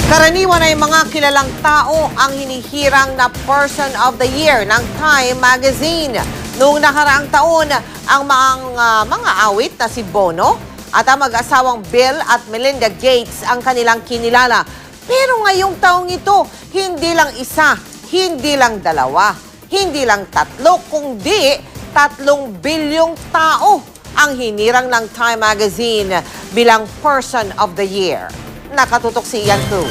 Karaniwan ay mga kilalang tao ang hinihirang na Person of the Year ng Time Magazine. Noong nakaraang taon, ang mga awit na si Bono at ang mag-asawang Bill at Melinda Gates ang kanilang kinilala. Pero ngayong taong ito, hindi lang isa, hindi lang dalawa, hindi lang tatlo, kundi 3 bilyong tao ang hinirang ng Time Magazine bilang Person of the Year. Nakatutok si Ian Cruz.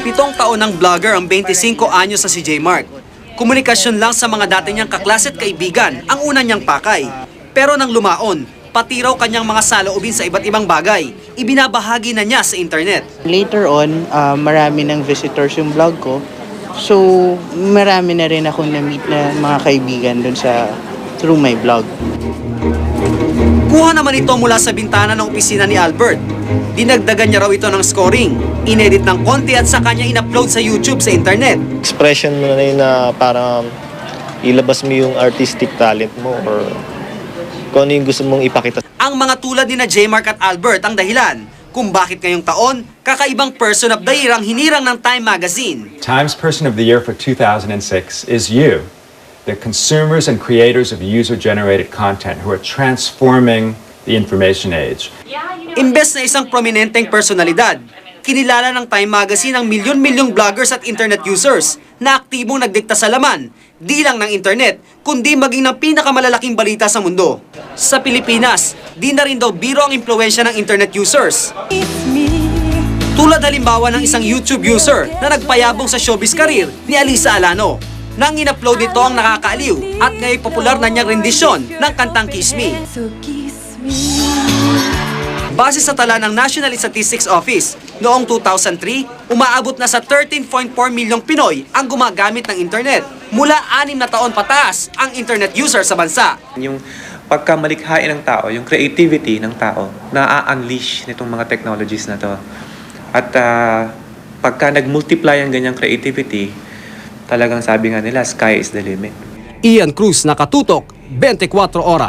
7 taon ng vlogger ang 25 anyos sa si J. Mark. Komunikasyon lang sa mga dati niyang kaklase at kaibigan ang una niyang pakay. Pero nang lumaon, pati raw kanyang mga saloobin sa iba't ibang bagay, ibinabahagi na niya sa internet. Later on, marami ng visitors yung vlog ko. So, marami na rin akong na-meet na mga kaibigan dun through my vlog. Kuha naman ito mula sa bintana ng opisina ni Albert. Dinagdagan niya raw ito ng scoring, inedit ng konti at sa kanya in-upload sa YouTube sa internet. Expression mo na yun na parang ilabas mo yung artistic talent mo or kung ano yung gusto mong ipakita. Ang mga tulad ni na J. Mark at Albert ang dahilan kung bakit ngayong taon, kakaibang Person of the Year ang hinirang ng Time Magazine. Time's Person of the Year for 2006 is you, the consumers and creators of user-generated content who are transforming the information age. Imbes na isang prominenteng personalidad, kinilala ng Time Magazine ang milyon-milyong vloggers at internet users na aktibong nagdikta sa laman, di lang ng internet, kundi maging ng pinakamalalaking balita sa mundo. Sa Pilipinas, di na rin daw biro ang impluwensya ng internet users. Tulad halimbawa ng isang YouTube user na nagpayabong sa showbiz career ni Alisa Alano. Nang in-upload nito ang nakakaaliw at ngayon popular na niyang rendisyon ng kantang Kiss Me. Base sa tala ng National Statistics Office, noong 2003, umaabot na sa 13.4 milyong Pinoy ang gumagamit ng internet. Mula 6 na taon pataas ang internet user sa bansa. Yung pagkamalikhain ng tao, yung creativity ng tao, na-unleash nitong mga technologies na to. At pagka nag-multiply ang ganyang creativity, talagang sabi nga nila, sky is the limit. Ian Cruz, Nakatutok, 24 Oras.